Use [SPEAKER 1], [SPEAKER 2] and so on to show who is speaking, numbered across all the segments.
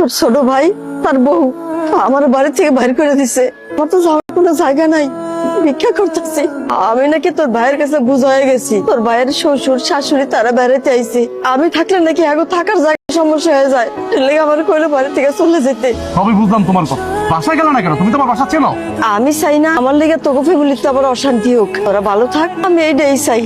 [SPEAKER 1] তোর ছোট ভাই তার বউ আমার বাড়ি থেকে বাইর করে দিছে। আমার তো যাওয়ার কোনো জায়গা নাই, ভিক্ষা করতেছি। আমি নাকি তোর ভাইয়ের কাছে বুঝ হয়ে গেছি, তোর ভাইয়ের শ্বশুর শাশুড়ি তারা বেড়াতে আইছে। আমি থাকলে নাকি এখন থাকার জায়গা সমস্যা হয়ে যায়, লেগে আমার কইলো বাড়ি থেকে চলে যেতে।
[SPEAKER 2] সবই বুঝলাম তোমার কথা, বাসায় গেল না কেন? তুমি তোমার বাসা চেনো?
[SPEAKER 1] আমি চাই না আমার লেগে তোকে ফ্যামিলিতে আবার অশান্তি হোক, তোরা ভালো থাক, আমি এইটাই চাই।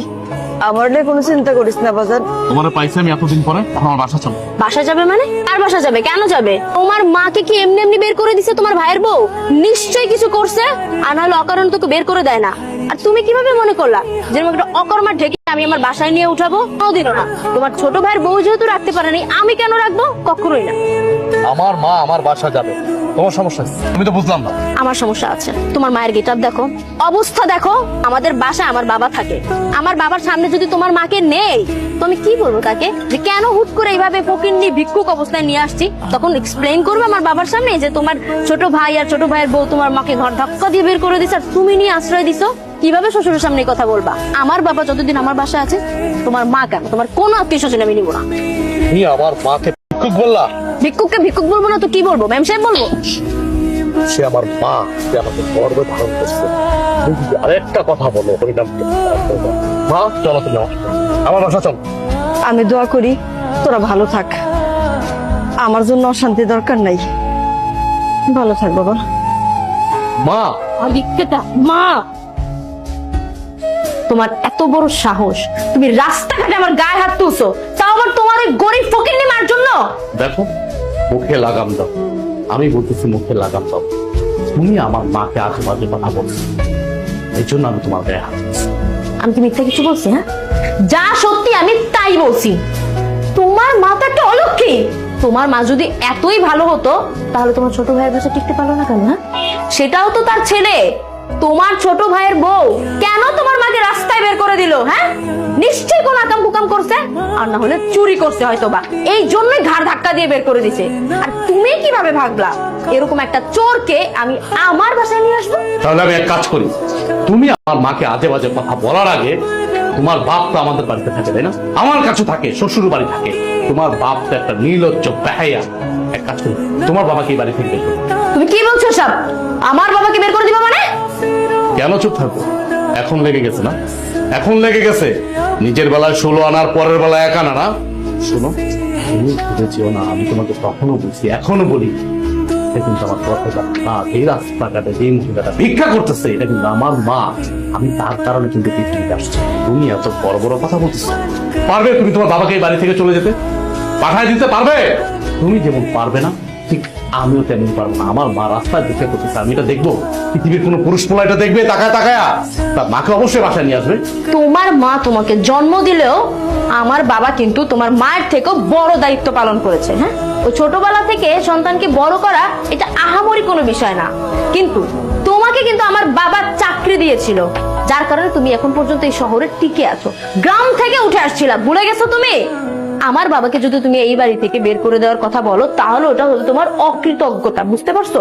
[SPEAKER 1] আমার নিয়ে কোনো চিন্তা করিস না বাজার।
[SPEAKER 2] তোমার পাইছি আমি এতদিন পরে, এখন আমার বাসা চলো।
[SPEAKER 3] বাসা যাবে মানে? আর বাসা যাবে? কেন যাবে? তোমার মাকে কি এমনি এমনি বের করে দিছে তোমার ভাইয়ের বউ? নিশ্চয়ই কিছু করছে, আর নাহলে অকারণ তোকে বের করে দেয় না। আর তুমি কিভাবে মনে করলা যেরকম একটা অকর্মার ঢেকে আমি আমার বাসায় নিয়ে উঠাবো? কোনোদিনও না। তোমার ছোট ভাইয়ের বউ যেহেতু রাখতে পারেনি, আমি কেন রাখবো? কখনোই না।
[SPEAKER 2] আমার মা আমার বাসা যাবে, তোমার সমস্যা আছে? আমি তো বুঝলাম না।
[SPEAKER 3] আমার সমস্যা আছে। তোমার মায়ের গেটআপ দেখো, অবস্থা দেখো। আমাদের বাসায় আমার বাবা থাকে, আমার বাবার সামনে যদি তোমার মাকে নেই তো আমি কি বলবো তাকে যে কেন হুট করে এইভাবে ফকিন্নি ভিক্ষুক অবস্থায় নিয়ে আসছি? তখন এক্সপ্লেইন করবে আমার বাবার সামনে যে তোমার ছোট ভাই আর ছোট ভাইয়ের বউ তোমার মাকে ঘর ধাক্কা দিয়ে বের করে দিচ্ছে আর তুমি নিয়ে আশ্রয় দিছো। কিভাবে শ্বশুরের সামনে কথা বলবা? আমার বাবা যতদিন আমার বাসায় আছে, তোমার মা কেন, তোমার কোনো আত্মীয় স্বজন আমি নিবো না।
[SPEAKER 2] তুমি আমার মাকে ভিক্ষুক বললা?
[SPEAKER 3] ভিক্ষুককে ভিক্ষুক বলবো না তো কি বলবো? ম্যাম সাহেব বলবো?
[SPEAKER 2] সে আমার মা, সে আমাকে গর্বে ধারণ করছে। তুমি যদি আরেকটা কথা বলো হরিনাম মা, চলো তুমি আমার বাসা চলো।
[SPEAKER 1] আমি দোয়া করি তোরা ভালো থাক, আমার জন্য অশান্তি দরকার নাই। ভালো থাক বাবা।
[SPEAKER 2] মা
[SPEAKER 3] মা, তোমার এত বড় সাহস, তুমি রাস্তাঘাটে আমার গায়ে হাত তুলছো, তাও আবার তোমার ওই গরিব ফকিন্নি মার জন্য।
[SPEAKER 2] দেখো, মুখে লাগাম দাও। আমি বলতেছি মুখে লাগাম দাও। তুমি আমার মাকে আশেপাশে কথা বলছো, এই জন্য আমি তোমার গায়ে হাত দিচ্ছি।
[SPEAKER 3] আমি কি মিথ্যা কিছু বলছি? হ্যাঁ, যা সত্যি আমি তাই বলছি। তোমার মা তো একটা অলক্ষী। তোমার মা যদি এতই ভালো হতো তাহলে তোমার ছোট ভাইয়ের কাছে টিকতে পারলো না কেন? হ্যাঁ, সেটাও তো তার ছেলে। তোমার ছোট ভাইয়ের বউ কেন তোমার মাকে রাস্তায় বের করে দিল? হ্যাঁ, নিশ্চয়ই কোন আকাম কুকাম করছে, আর না হলে চুরি করছে হয়তো বা, এই জন্যই ঘাড় ধাক্কা দিয়ে বের করে দিছে। আর তুমি কিভাবে ভাবলা এরকম একটা চোরকে আমি আমার বাসায় নিয়ে আসবো?
[SPEAKER 2] তাহলে আমি এক কাজ করি, তুমি আমার মাকে আজে বাজে কথা বলার আগে, তোমার বাপ তো আমাদের বাড়িতে থাকে তাই না, আমার কাছে থাকে, শ্বশুর বাড়ি থাকে। তোমার বাপ তো একটা নির্লজ্জ বেহায়া। এক কাজ করি, তোমার বাবাকে এই বাড়ি থেকে বের করো।
[SPEAKER 3] তুমি কি বলছো সব? আমার বাবাকে বের করে দিবা মানে?
[SPEAKER 2] কেন চুপ থাকবো? এখন লেগে গেছে না? এখন লেগে গেছে। নিজের বেলায় 16 আনার, পরের বেলায় 1 আনা না। শোনো, তুমি ভেবেছিও না আমি তোমাকে তখনও বলছি, এখনো বলি, এটা কিন্তু আমার কথা না। এই রাস্তাঘাটে যে মহিলাটা ভিক্ষা করতেছে, এটা কিন্তু আমার মা। আমি তার কারণে কিন্তু পৃথিবীতে আসছি। তুমি এত বড় বড় কথা বলতেছো। পারবে তুমি তোমার বাবাকে এই বাড়ি থেকে চলে যেতে? পাঠায় দিতে পারবে? তুমি যেমন পারবে না, ঠিক আমিও তেমন পারবো না। আমার মা রাস্তায় ভিক্ষা করতেছে, আমি এটা দেখবো? পৃথিবীর কোনো পুরুষ পোলা এটা দেখবে তাকায় তাকায়া? তার মাকে অবশ্যই বাসায় নিয়ে আসবে।
[SPEAKER 3] তোমার মা তোমাকে জন্ম দিলেও আমার বাবা কিন্তু তোমার মায়ের থেকেও বড় দায়িত্ব পালন করেছে। হ্যাঁ, ওই ছোটবেলা থেকে সন্তানকে বড় করা এটা আহামরি কোনো বিষয় না, কিন্তু তোমাকে কিন্তু আমার বাবা চাকরি দিয়েছিল, যার কারণে তুমি এখন পর্যন্ত এই শহরে টিকে আছো। গ্রাম থেকে উঠে আসছিলা, ভুলে গেছো তুমি? আমার বাবাকে যদি তুমি এই বাড়ি থেকে বের করে দেওয়ার কথা বলো তাহলে ওটা হলো তোমার অকৃতজ্ঞতা, বুঝতে পারছো?